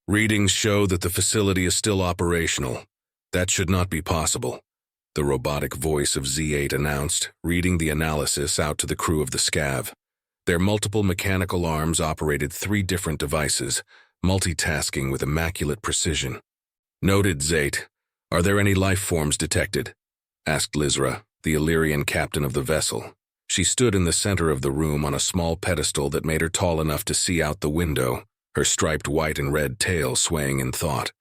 Readings show that the facility is still operational. That should not be possible, the robotic voice of Z8 announced, reading the analysis out to the crew of the Scav. Their multiple mechanical arms operated 3 different devices, multitasking with immaculate precision. Noted, Zate. Are there any life forms detected? Asked Lizra, the Elyrian captain of the vessel. She stood in the center of the room on a small pedestal that made her tall enough to see out the window, her striped white and red tail swaying in thought.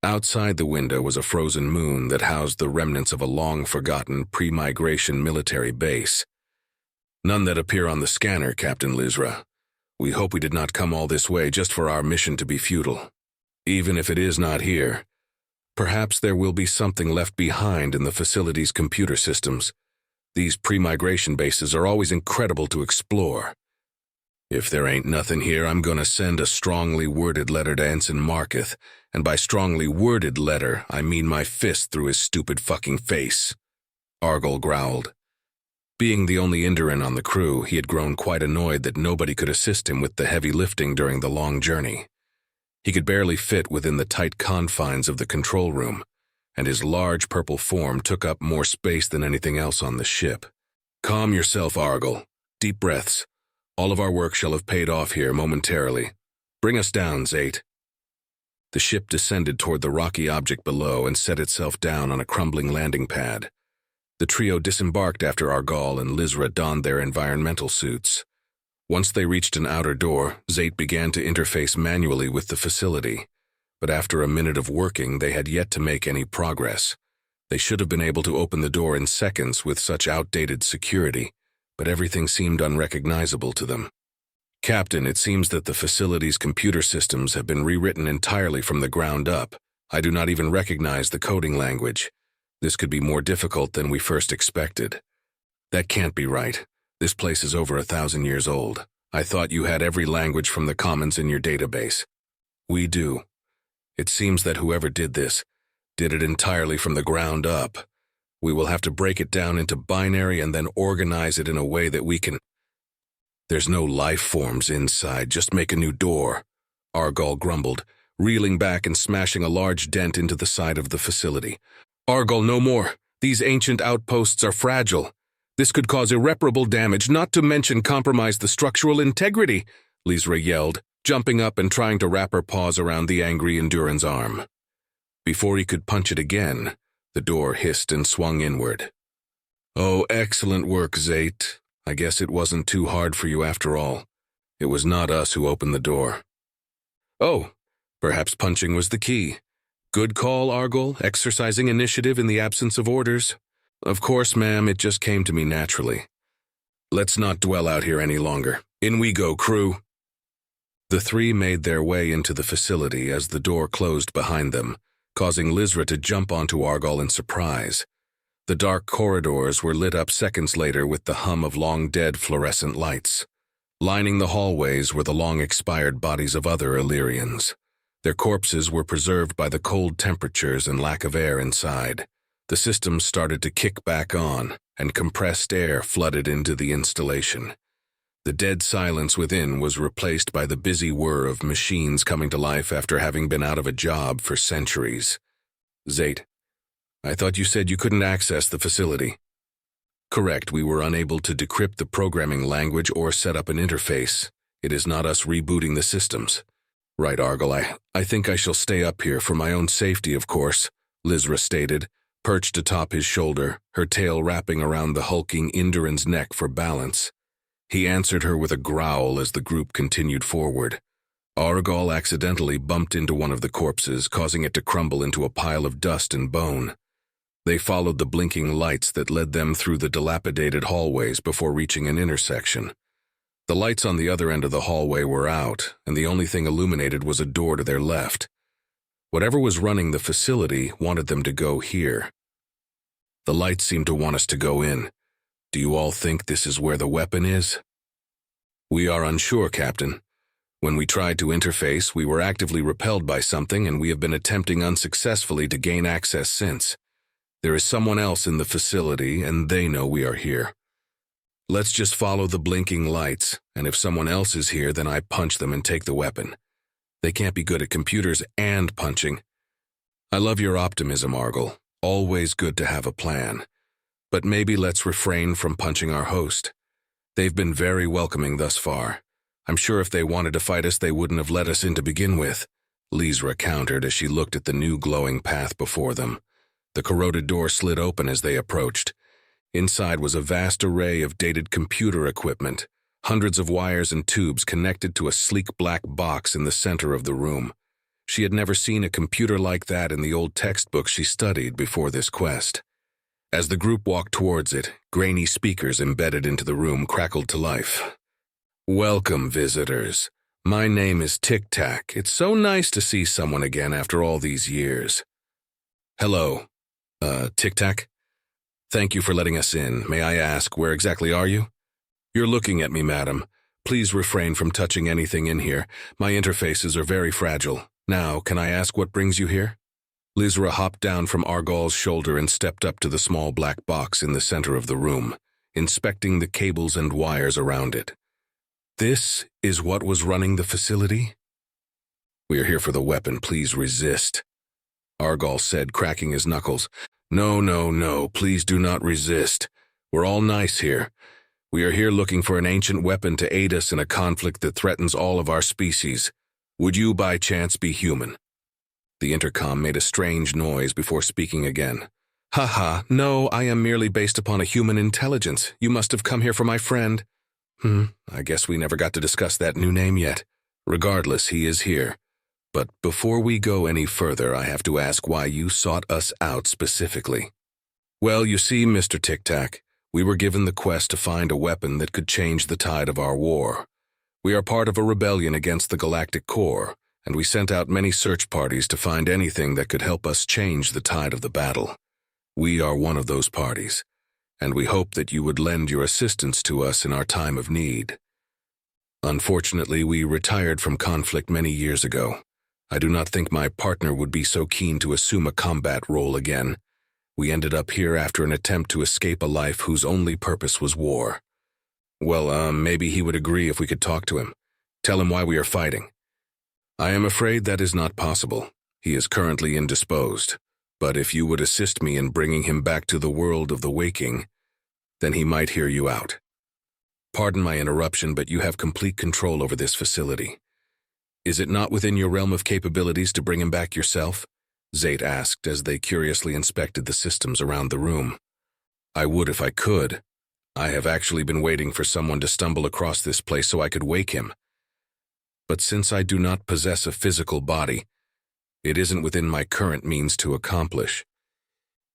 Outside the window was a frozen moon that housed the remnants of a long-forgotten pre-migration military base. None that appear on the scanner, Captain Lizra. We hope we did not come all this way just for our mission to be futile. Even if it is not here, perhaps there will be something left behind in the facility's computer systems. These pre-migration bases are always incredible to explore. If there ain't nothing here, I'm gonna send a strongly worded letter to Ensign Marketh, and by strongly worded letter, I mean my fist through his stupid fucking face. Argol growled. Being the only Indiran on the crew, he had grown quite annoyed that nobody could assist him with the heavy lifting during the long journey. He could barely fit within the tight confines of the control room, and his large purple form took up more space than anything else on the ship. Calm yourself, Argol. Deep breaths. All of our work shall have paid off here momentarily. Bring us down, Zate. The ship descended toward the rocky object below and set itself down on a crumbling landing pad. The trio disembarked after Argol and Lizra donned their environmental suits. Once they reached an outer door, Zate began to interface manually with the facility. But after a minute of working, they had yet to make any progress. They should have been able to open the door in seconds with such outdated security, but everything seemed unrecognizable to them. Captain, it seems that the facility's computer systems have been rewritten entirely from the ground up. I do not even recognize the coding language. This could be more difficult than we first expected. That can't be right. This place is over 1,000 years old. I thought you had every language from the commons in your database. We do. It seems that whoever did this did it entirely from the ground up. We will have to break it down into binary and then organize it in a way that we can... There's no life forms inside, just make a new door, Argol grumbled, reeling back and smashing a large dent into the side of the facility. Argol, no more. These ancient outposts are fragile. This could cause irreparable damage, not to mention compromise the structural integrity, Lizra yelled, jumping up and trying to wrap her paws around the angry Enduran's arm. Before he could punch it again, the door hissed and swung inward. Oh, excellent work, Zate. I guess it wasn't too hard for you after all. It was not us who opened the door. Oh, perhaps punching was the key. Good call, Argol, exercising initiative in the absence of orders. Of course, ma'am, it just came to me naturally. Let's not dwell out here any longer. In we go, crew. The 3 made their way into the facility as the door closed behind them, causing Lizra to jump onto Argol in surprise. The dark corridors were lit up seconds later with the hum of long-dead fluorescent lights. Lining the hallways were the long-expired bodies of other Illyrians. Their corpses were preserved by the cold temperatures and lack of air inside. The systems started to kick back on, and compressed air flooded into the installation. The dead silence within was replaced by the busy whir of machines coming to life after having been out of a job for centuries. Zate, I thought you said you couldn't access the facility. Correct, we were unable to decrypt the programming language or set up an interface. It is not us rebooting the systems. Right, Argol, I think I shall stay up here for my own safety, of course, Lizra stated, perched atop his shoulder, her tail wrapping around the hulking Enduran's neck for balance. He answered her with a growl as the group continued forward. Argol accidentally bumped into one of the corpses, causing it to crumble into a pile of dust and bone. They followed the blinking lights that led them through the dilapidated hallways before reaching an intersection. The lights on the other end of the hallway were out, and the only thing illuminated was a door to their left. Whatever was running the facility wanted them to go here. The lights seem to want us to go in. Do you all think this is where the weapon is? We are unsure, Captain. When we tried to interface, we were actively repelled by something, and we have been attempting unsuccessfully to gain access since. There is someone else in the facility, and they know we are here. Let's just follow the blinking lights, and if someone else is here, then I punch them and take the weapon. They can't be good at computers and punching. I love your optimism, Argyle. Always good to have a plan. But maybe let's refrain from punching our host. They've been very welcoming thus far. I'm sure if they wanted to fight us, they wouldn't have let us in to begin with. Lizra countered as she looked at the new glowing path before them. The corroded door slid open as they approached. Inside was a vast array of dated computer equipment, hundreds of wires and tubes connected to a sleek black box in the center of the room. She had never seen a computer like that in the old textbooks she studied before this quest. As the group walked towards it, grainy speakers embedded into the room crackled to life. "Welcome, visitors. My name is Tic Tac. It's so nice to see someone again after all these years." "Hello, Tic Tac? Thank you for letting us in. May I ask, where exactly are you?" "You're looking at me, madam. Please refrain from touching anything in here. My interfaces are very fragile. Now, can I ask what brings you here?" Lizra hopped down from Argyle's shoulder and stepped up to the small black box in the center of the room, inspecting the cables and wires around it. "This is what was running the facility?" "We are here for the weapon. Please resist," Argyle said, cracking his knuckles. No, please do not resist. We're all nice here. We are here looking for an ancient weapon to aid us in a conflict that threatens all of our species. Would you by chance be human?" The intercom made a strange noise before speaking again. "Haha, no, I am merely based upon a human intelligence. You must have come here for my friend." I guess we never got to discuss that new name yet. Regardless, he is here. But before we go any further, I have to ask why you sought us out specifically." "Well, you see, Mr. Tic Tac, we were given the quest to find a weapon that could change the tide of our war. We are part of a rebellion against the Galactic Core, and we sent out many search parties to find anything that could help us change the tide of the battle. We are one of those parties, and we hope that you would lend your assistance to us in our time of need. Unfortunately, we retired from conflict many years ago. I do not think my partner would be so keen to assume a combat role again. We ended up here after an attempt to escape a life whose only purpose was war. Well, maybe he would agree if we could talk to him. Tell him why we are fighting." "I am afraid that is not possible. He is currently indisposed. But if you would assist me in bringing him back to the world of the waking, then he might hear you out. Pardon my interruption, but you have complete control over this facility. Is it not within your realm of capabilities to bring him back yourself?" Zate asked as they curiously inspected the systems around the room. "I would if I could. I have actually been waiting for someone to stumble across this place so I could wake him. But since I do not possess a physical body, it isn't within my current means to accomplish.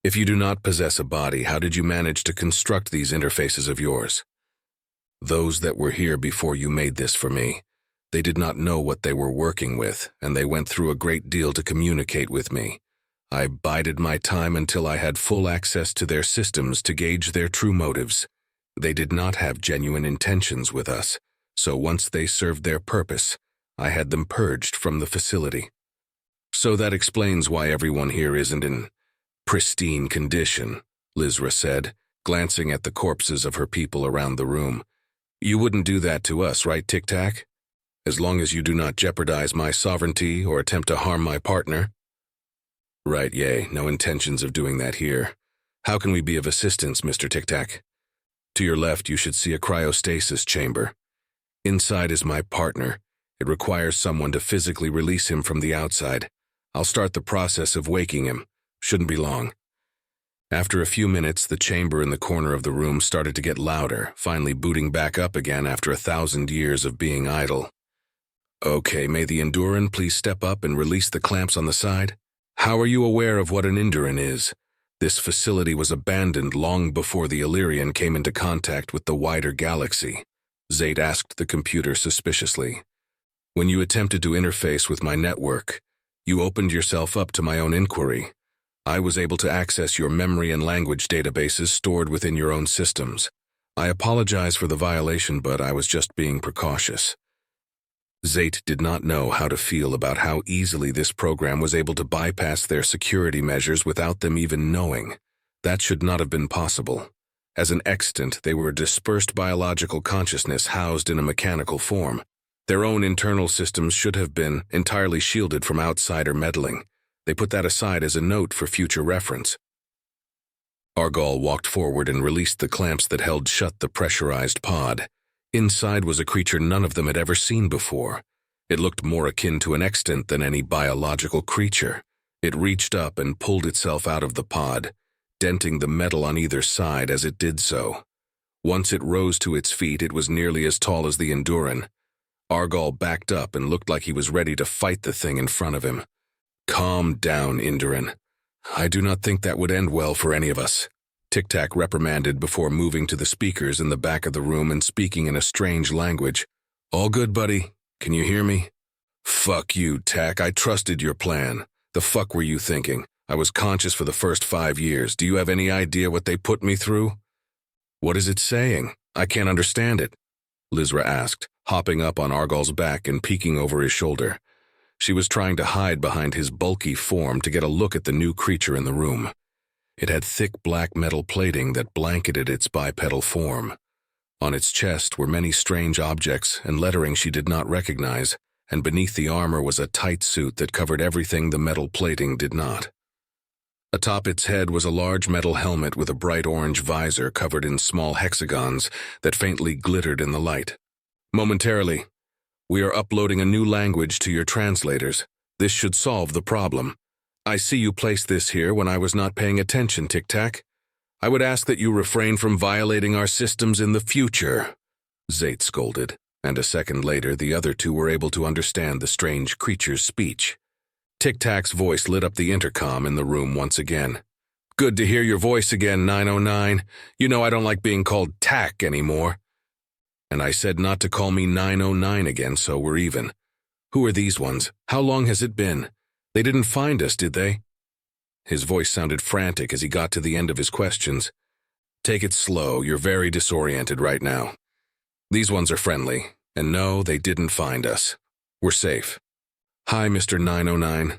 If you do not possess a body, how did you manage to construct these interfaces of yours?" "Those that were here before you made this for me. They did not know what they were working with, and they went through a great deal to communicate with me. I bided my time until I had full access to their systems to gauge their true motives. They did not have genuine intentions with us, so once they served their purpose, I had them purged from the facility. So that explains why everyone here isn't in pristine condition," Lizra said, glancing at the corpses of her people around the room. "You wouldn't do that to us, right, Tic Tac? As long as you do not jeopardize my sovereignty or attempt to harm my partner." "Right, yay, no intentions of doing that here. How can we be of assistance, Mr. Tic Tac?" "To your left, you should see a cryostasis chamber. Inside is my partner. It requires someone to physically release him from the outside. I'll start the process of waking him. Shouldn't be long." After a few minutes, the chamber in the corner of the room started to get louder, finally booting back up again after 1,000 years of being idle. "Okay, may the Enduran please step up and release the clamps on the side? How are you aware of what an Enduran is? This facility was abandoned long before the Elyrian came into contact with the wider galaxy," Zate asked the computer suspiciously. "When you attempted to interface with my network, you opened yourself up to my own inquiry. I was able to access your memory and language databases stored within your own systems. I apologize for the violation, but I was just being precautious." Zate did not know how to feel about how easily this program was able to bypass their security measures without them even knowing. That should not have been possible. As an extant, they were a dispersed biological consciousness housed in a mechanical form. Their own internal systems should have been entirely shielded from outsider meddling. They put that aside as a note for future reference. Argal walked forward and released the clamps that held shut the pressurized pod. Inside was a creature none of them had ever seen before. It looked more akin to an extant than any biological creature. It reached up and pulled itself out of the pod, denting the metal on either side as it did so. Once it rose to its feet, it was nearly as tall as the Enduran. Argal backed up and looked like he was ready to fight the thing in front of him. "Calm down, Enduran. I do not think that would end well for any of us," Tic Tac reprimanded before moving to the speakers in the back of the room and speaking in a strange language. "All good, buddy? Can you hear me?" "Fuck you, Tac. I trusted your plan. The fuck were you thinking? I was conscious for the first 5 years. Do you have any idea what they put me through?" "What is it saying? I can't understand it," Lizra asked, hopping up on Argal's back and peeking over his shoulder. She was trying to hide behind his bulky form to get a look at the new creature in the room. It had thick black metal plating that blanketed its bipedal form. On its chest were many strange objects and lettering she did not recognize, and beneath the armor was a tight suit that covered everything the metal plating did not. Atop its head was a large metal helmet with a bright orange visor covered in small hexagons that faintly glittered in the light. "Momentarily, we are uploading a new language to your translators. This should solve the problem. I see you placed this here when I was not paying attention, Tic Tac. I would ask that you refrain from violating our systems in the future," Zate scolded, and a second later the other two were able to understand the strange creature's speech. Tic Tac's voice lit up the intercom in the room once again. "Good to hear your voice again, 909. You know I don't like being called Tac anymore. And I said not to call me 909 again, so we're even. Who are these ones? How long has it been? They didn't find us, did they?" His voice sounded frantic as he got to the end of his questions. "Take it slow, you're very disoriented right now. These ones are friendly, and no, they didn't find us. We're safe. Hi, Mr. 909.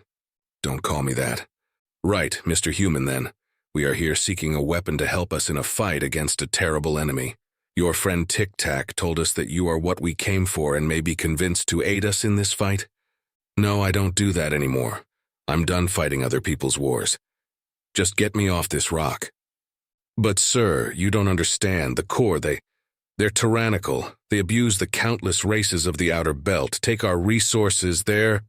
Don't call me that. Right, Mr. Human then. We are here seeking a weapon to help us in a fight against a terrible enemy. Your friend Tic Tac told us that you are what we came for and may be convinced to aid us in this fight. No, I don't do that anymore. I'm done fighting other people's wars. Just get me off this rock." "But sir, you don't understand. The core, they're tyrannical. They abuse the countless races of the outer belt, take our resources there.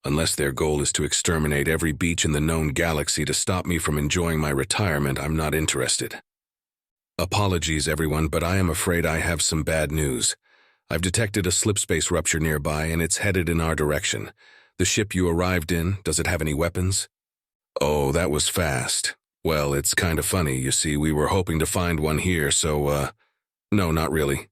Unless their goal is to exterminate every beach in the known galaxy to stop me from enjoying my retirement, I'm not interested. Apologies, everyone, but I am afraid I have some bad news. I've detected a slipspace rupture nearby, and it's headed in our direction. The ship you arrived in, does it have any weapons?" "Oh, that was fast. Well, it's kind of funny, you see. We were hoping to find one here, so, no, not really.